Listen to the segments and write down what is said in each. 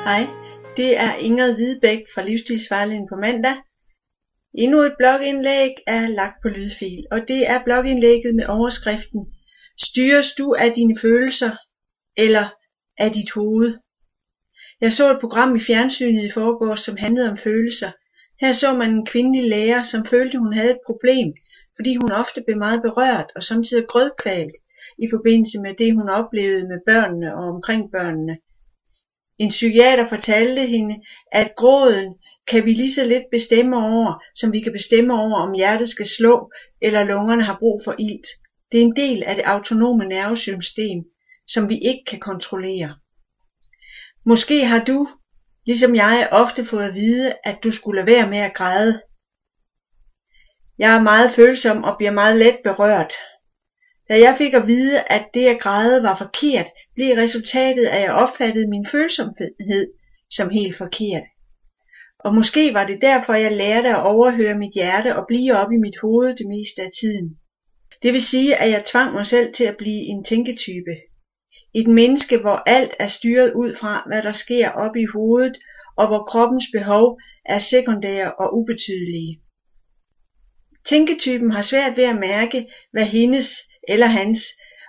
Hej, det er Ingrid Hvidebæk fra Livsstilsvejledning på mandag. Endnu et blogindlæg er lagt på lydfil, og det er blogindlægget med overskriften: Styres du af dine følelser eller af dit hoved? Jeg så et program i fjernsynet i forgårs, som handlede om følelser. Her så man en kvindelig lærer, som følte, hun havde et problem, fordi hun ofte blev meget berørt og samtidig grødkvalt i forbindelse med det, hun oplevede med børnene og omkring børnene. En psykiater fortalte hende, at gråden kan vi lige så lidt bestemme over, som vi kan bestemme over, om hjertet skal slå, eller lungerne har brug for ilt. Det er en del af det autonome nervesystem, som vi ikke kan kontrollere. Måske har du, ligesom jeg, ofte fået at vide, at du skulle lade være med at græde. Jeg er meget følsom og bliver meget let berørt. Da jeg fik at vide, at det at græde var forkert, blev resultatet, at jeg opfattede min følsomhed som helt forkert. Og måske var det derfor, jeg lærte at overhøre mit hjerte og blive op i mit hoved det meste af tiden. Det vil sige, at jeg tvang mig selv til at blive en tænketype. Et menneske, hvor alt er styret ud fra, hvad der sker op i hovedet, og hvor kroppens behov er sekundære og ubetydelige. Tænketypen har svært ved at mærke, hvad hendes eller hans,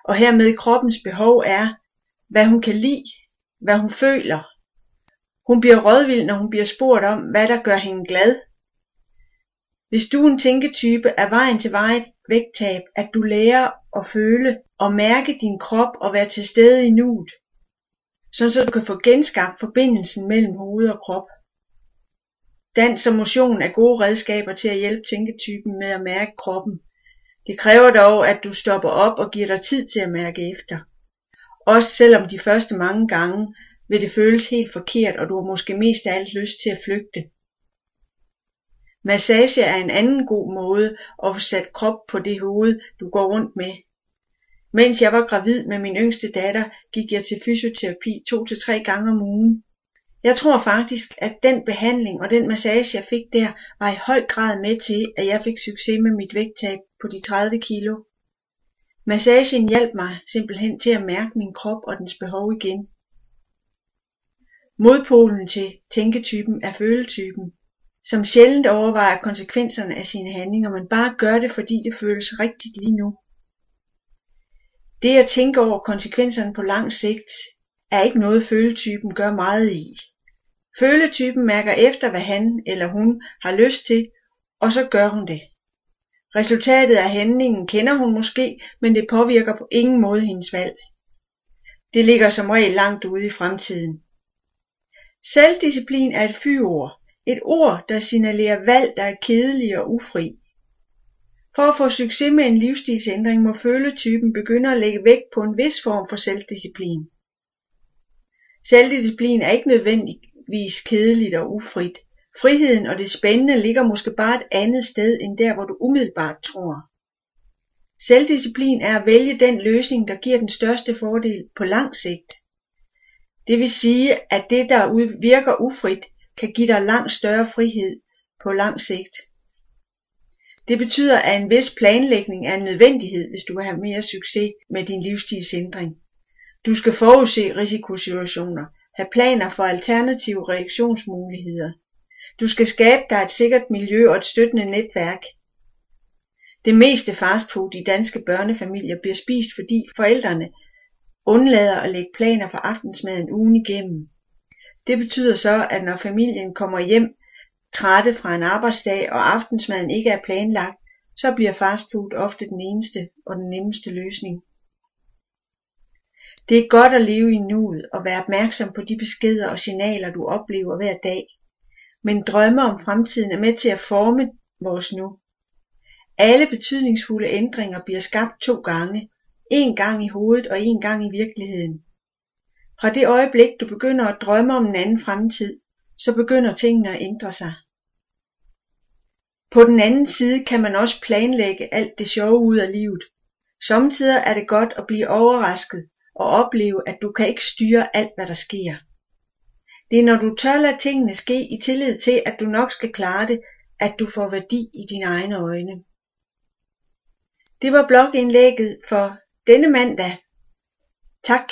og hermed kroppens behov er, hvad hun kan lide, hvad hun føler. Hun bliver rådvild, når hun bliver spurgt om, hvad der gør hende glad. Hvis du er en tænketype, er vejen til varigt vægttab, at du lærer at føle og mærke din krop og være til stede i nuet, så du kan få genskabt forbindelsen mellem hoved og krop. Dans og motion er gode redskaber til at hjælpe tænketypen med at mærke kroppen. Det kræver dog, at du stopper op og giver dig tid til at mærke efter. Også selvom de første mange gange vil det føles helt forkert, og du har måske mest af alt lyst til at flygte. Massage er en anden god måde at få sat krop på det hoved, du går rundt med. Mens jeg var gravid med min yngste datter, gik jeg til fysioterapi 2 til 3 gange om ugen. Jeg tror faktisk, at den behandling og den massage, jeg fik der, var i høj grad med til, at jeg fik succes med mit vægttab på de 30 kilo. Massagen hjalp mig simpelthen til at mærke min krop og dens behov igen. Modpolen til tænketypen er føletypen, som sjældent overvejer konsekvenserne af sine handlinger, men bare gør det, fordi det føles rigtigt lige nu. Det at tænke over konsekvenserne på lang sigt er ikke noget føletypen gør meget i. Føletypen mærker efter, hvad han eller hun har lyst til, og så gør hun det. Resultatet af handlingen kender hun måske, men det påvirker på ingen måde hendes valg. Det ligger som regel langt ude i fremtiden. Selvdisciplin er et fyord, et ord, der signalerer valg, der er kedelige og ufri. For at få succes med en livsstilsændring må føletypen begynde at lægge vægt på en vis form for selvdisciplin. Selvdisciplin er ikke nødvendigvis kedeligt og ufrit. Friheden og det spændende ligger måske bare et andet sted end der, hvor du umiddelbart tror. Selvdisciplin er at vælge den løsning, der giver den største fordel på lang sigt. Det vil sige, at det, der virker ufrit, kan give dig langt større frihed på lang sigt. Det betyder, at en vis planlægning er en nødvendighed, hvis du vil have mere succes med din livsstilsændring. Du skal forudse risikosituationer, have planer for alternative reaktionsmuligheder. Du skal skabe dig et sikkert miljø og et støttende netværk. Det meste fastfood i danske børnefamilier bliver spist, fordi forældrene undlader at lægge planer for aftensmaden ugen igennem. Det betyder så, at når familien kommer hjem trætte fra en arbejdsdag, og aftensmaden ikke er planlagt, så bliver fastfood ofte den eneste og den nemmeste løsning. Det er godt at leve i nuet og være opmærksom på de beskeder og signaler, du oplever hver dag. Men drømme om fremtiden er med til at forme vores nu. Alle betydningsfulde ændringer bliver skabt 2 gange. 1 gang i hovedet og 1 gang i virkeligheden. Fra det øjeblik, du begynder at drømme om en anden fremtid, så begynder tingene at ændre sig. På den anden side kan man også planlægge alt det sjove ud af livet. Sommetider er det godt at blive overrasket og opleve, at du kan ikke styre alt, hvad der sker. Det er når du tør lade tingene ske i tillid til, at du nok skal klare det, at du får værdi i dine egne øjne. Det var blogindlægget for denne mandag. Tak.